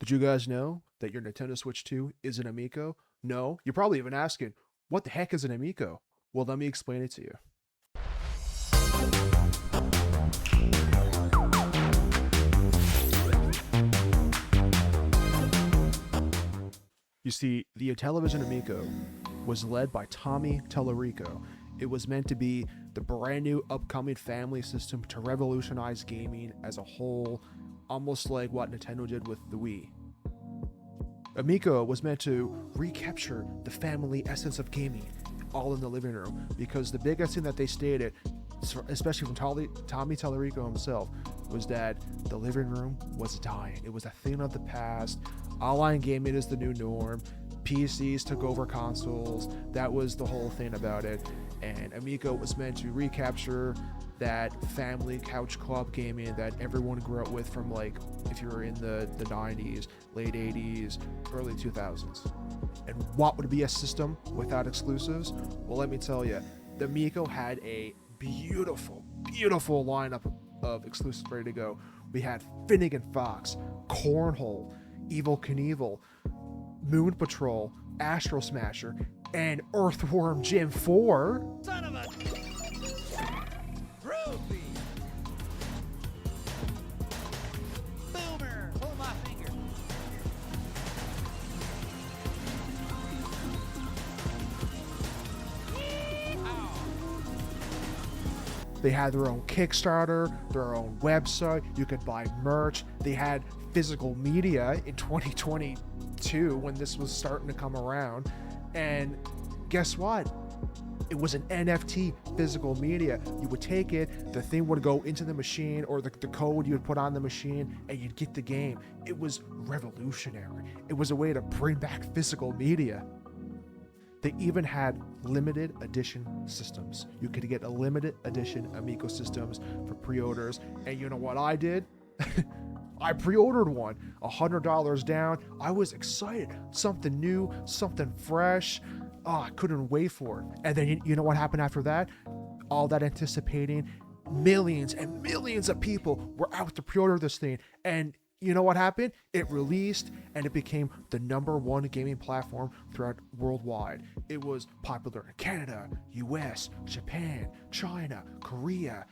Did you guys know that your Nintendo Switch 2 is an Amico? No? You're probably even asking, what the heck is an Amico? Well, let me explain it to you. You see, the Intellivision Amico was led by Tommy Tallarico. It was meant to be the brand new upcoming family system to revolutionize gaming as a whole, almost like what Nintendo did with the Wii. Amico was meant to recapture the family essence of gaming all in the living room, because the biggest thing that they stated, especially from Tommy Tallarico himself, was that the living room was dying. It was a thing of the past. Online gaming is the new norm. PCs took over consoles. That was the whole thing about it. And Amico was meant to recapture that family couch co-op gaming that everyone grew up with from, like, if you were in the 90s, late 80s, early 2000s. And what would be a system without exclusives? Well, let me tell you, the Amico had a beautiful lineup of exclusives ready to go. We had Finnegan Fox, Cornhole, Evel Knievel, Moon Patrol, Astro Smasher, and Earthworm Jim 4. Son of a groovy. Boomer, pull my finger. They had their own Kickstarter, their own website. You could buy merch. They had physical media in 2022 when this was starting to come around. And guess what? It was an NFT physical media. You would take it, the thing would go into the machine, or the code you would put on the machine, and you'd get the game. It was revolutionary. It was a way to bring back physical media. They even had limited edition systems. You could get a limited edition Amico systems for pre-orders. And you know what I did? I pre-ordered one, $100 down. I was excited. Something new, something fresh. Oh, I couldn't wait for it. And then you know what happened after that? All that anticipating, millions and millions of people were out to pre-order this thing. And you know what happened? It released and it became the #1 gaming platform throughout worldwide. It was popular in Canada, US, Japan, China, Korea,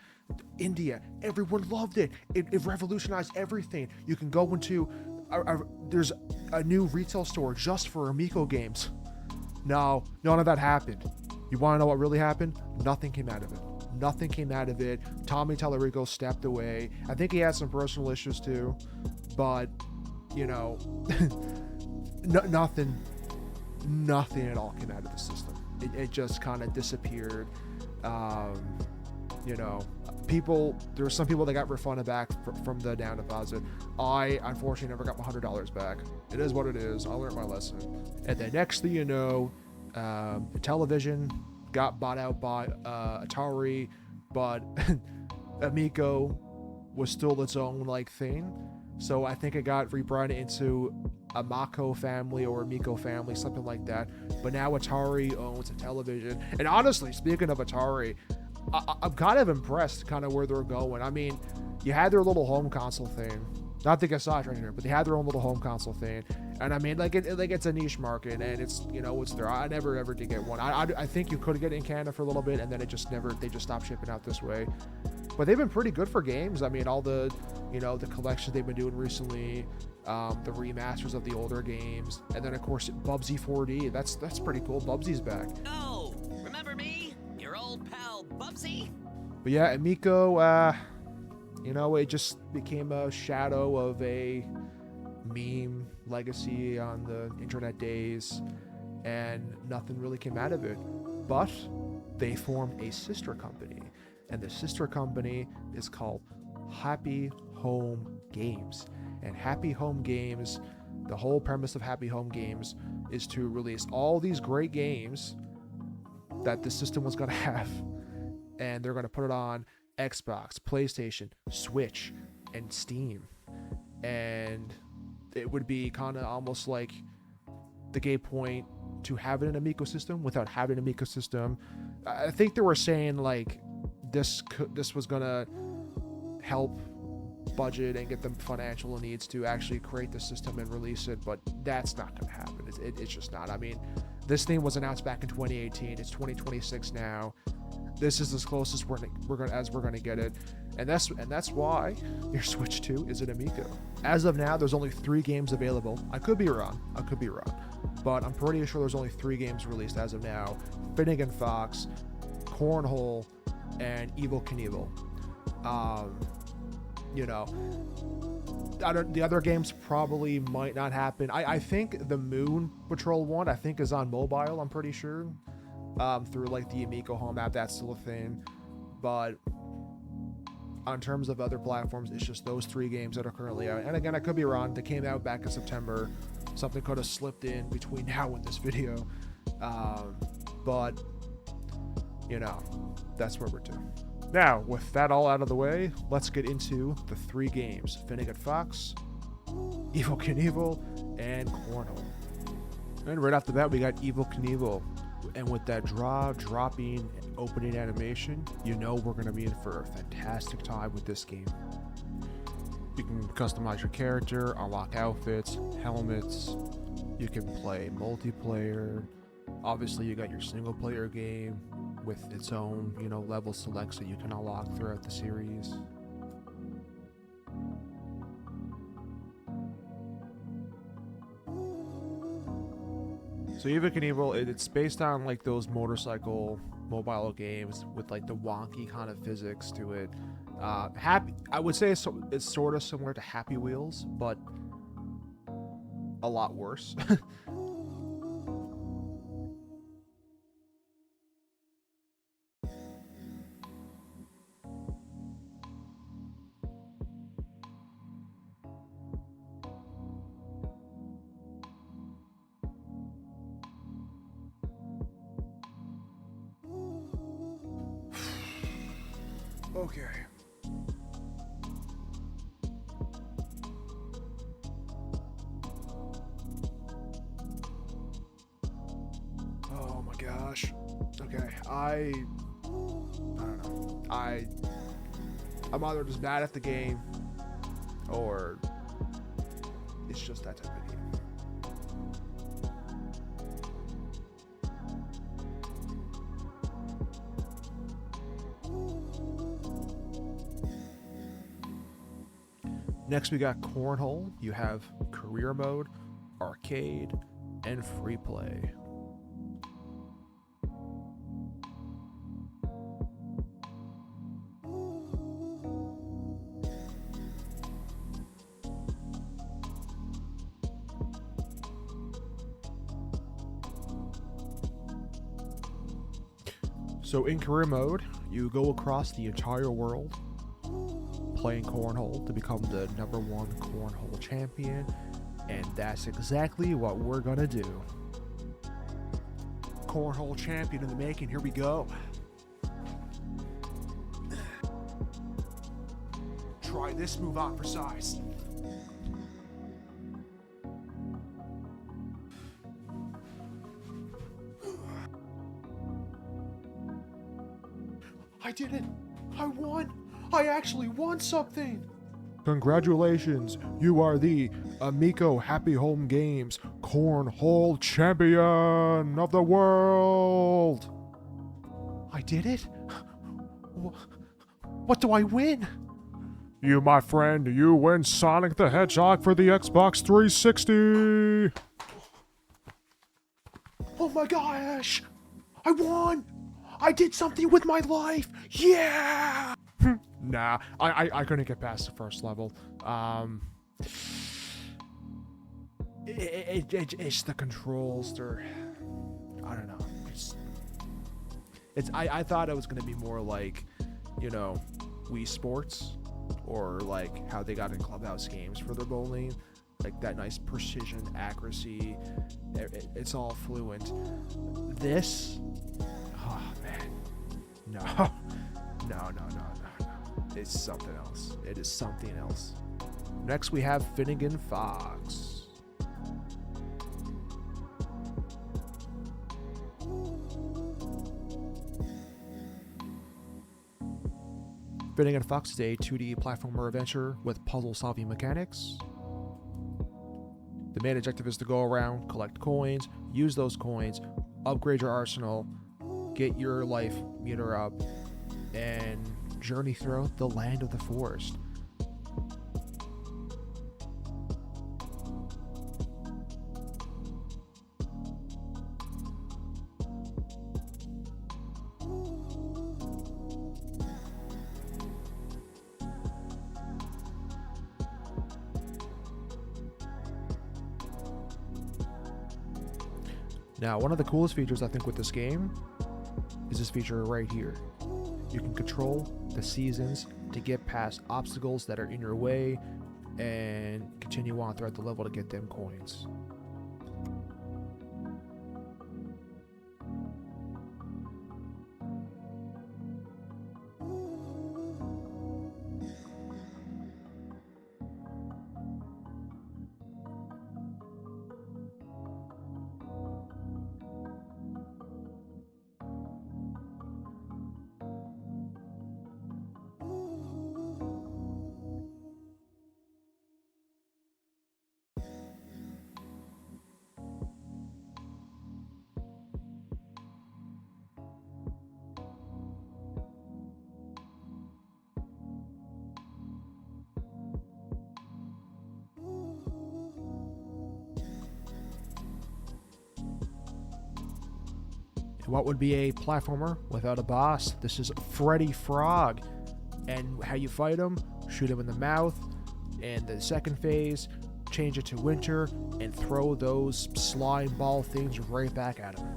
India. Everyone loved it. It revolutionized everything. You can go into there's a new retail store just for Amico games. No, none of that happened. You want to know what really happened? Nothing came out of it. Nothing came out of it. Tommy Tallarico stepped away. I think he had some personal issues too, but you know, nothing at all came out of the system. It just kind of disappeared. You know, there were some people that got refunded back from the down deposit. I unfortunately never got my $100 back. It is what it is. I learned my lesson. And then next thing you know, Intellivision got bought out by Atari, but Amico was still its own like thing. So I think it got rebranded into Amico family or Amico family, something like that. But now Atari owns Intellivision. And honestly, speaking of Atari, I'm kind of impressed kind of where they're going. I mean, you had their little home console thing. Not to get sidetracked here, but they had their own little home console thing. And I mean, it's a niche market, and it's, you know, it's there. I never ever did get one. I think you could get it in Canada for a little bit, and then they just stopped shipping out this way. But they've been pretty good for games. I mean, all the, you know, the collections they've been doing recently, the remasters of the older games, and then of course Bubsy 4D. That's pretty cool. Bubsy's back. Oh, remember me? Your old pal Bubsy? But yeah, Amico, you know, it just became a shadow of a meme legacy on the internet days, and nothing really came out of it. But they formed a sister company, and the sister company is called Happy Home Games. And Happy Home Games, the whole premise of Happy Home Games is to release all these great games that the system was going to have, and they're going to put it on Xbox, PlayStation, Switch, and Steam. And it would be kind of almost like the gay point to have it in an ecosystem without having an ecosystem. I think they were saying like this was gonna help budget and get the financial needs to actually create the system and release it, but that's not going to happen. It's just not. I mean, this thing was announced back in 2018. It's 2026 now. This is as close as we're gonna get it, and that's why your Switch 2 is an Amico. As of now, there's only 3 games available. I could be wrong, but I'm pretty sure there's only 3 games released as of now: Finnegan Fox, Cornhole, and Evel Knievel. You know, the other games probably might not happen. I think the Moon Patrol one, I think, is on mobile. I'm pretty sure. Through like the Amico home app, that's still a thing. But on terms of other platforms, it's just those 3 games that are currently out. And again, I could be wrong. They came out back in September. Something could have slipped in between now and this video. But you know, that's where we're to. Now, with that all out of the way, let's get into the 3 games: Finnegan Fox, Evel Knievel, and Cornhole. And right off the bat, we got Evel Knievel. And with that dropping, opening animation, you know we're going to be in for a fantastic time with this game. You can customize your character, unlock outfits, helmets. You can play multiplayer. Obviously, you got your single player game with its own, you know, level selects that you can unlock throughout the series. So Evel Knievel, it's based on like those motorcycle mobile games with like the wonky kind of physics to it. I would say it's sort of similar to Happy Wheels, but a lot worse. Okay. Oh my gosh. Okay, I don't know. I'm either just bad at the game, or it's just that type of game. Next, we got Cornhole. You have career mode, arcade, and free play. So in career mode, you go across the entire world playing cornhole to become the #1 cornhole champion, and that's exactly what we're gonna do. Cornhole champion in the making, here we go. Try this move on for size. I did it! I won! I actually won something! Congratulations, you are the Amico Happy Home Games Cornhole Champion of the World! I did it? What do I win? You, my friend, you win Sonic the Hedgehog for the Xbox 360! Oh my gosh! I won! I did something with my life! Yeah! Nah, I couldn't get past the first level. It's the controls. I don't know. I thought it was gonna be more like, you know, Wii Sports, or like how they got in Clubhouse games for their bowling, like that nice precision, accuracy. It's all fluent. This, oh man, no. It's something else. It is something else. Next, we have Finnegan Fox. Finnegan Fox is a 2D platformer adventure with puzzle-solving mechanics. The main objective is to go around, collect coins, use those coins, upgrade your arsenal, get your life meter up, and journey throughout the land of the forest. Now, one of the coolest features I think with this game is this feature right here. You can control the seasons to get past obstacles that are in your way and continue on throughout the level to get them coins. What would be a platformer without a boss? This is Freddy Frog. And how you fight him, shoot him in the mouth. And the second phase, change it to winter and throw those slime ball things right back at him.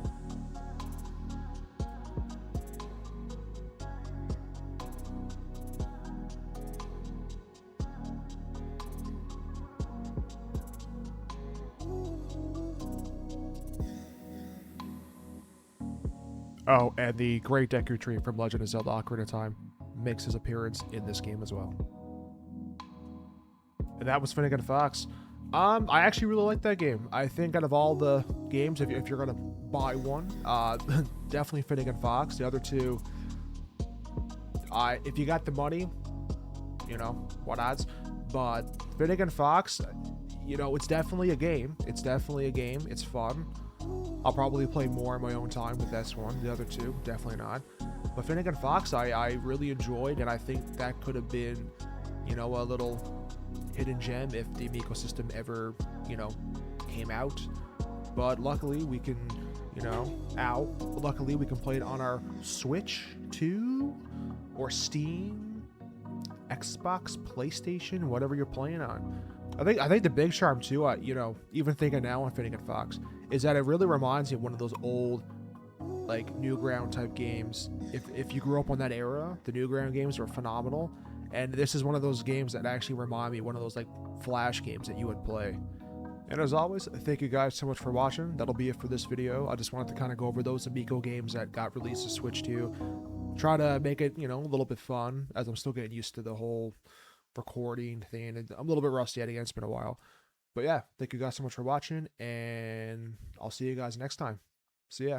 Oh, and the Great Deku Tree from Legend of Zelda Ocarina of Time makes his appearance in this game as well. And that was Finnegan Fox. I actually really like that game. I think out of all the games, if you're gonna buy one, definitely Finnegan Fox. The other two, if you got the money, you know, what odds? But Finnegan Fox, you know, it's definitely a game. It's definitely a game. It's fun. I'll probably play more in my own time with this one. The other two, definitely not. But Finnegan Fox, I really enjoyed, and I think that could have been, you know, a little hidden gem if the Amico system ever, you know, came out. But luckily we can, you know, luckily we can play it on our Switch 2 or Steam, Xbox, PlayStation, whatever you're playing on. I think the big charm too, you know, even thinking now on Finnegan Fox, is that it really reminds me of one of those old, like, Newground type games. If you grew up on that era, the Newground games were phenomenal, and this is one of those games that actually remind me of one of those, like, Flash games that you would play. And as always, thank you guys so much for watching. That'll be it for this video. I just wanted to kind of go over those Amico games that got released to Switch 2. Try to make it, you know, a little bit fun, as I'm still getting used to the whole recording thing. And I'm a little bit rusty at it again. It's been a while. But yeah, thank you guys so much for watching, and I'll see you guys next time. See ya.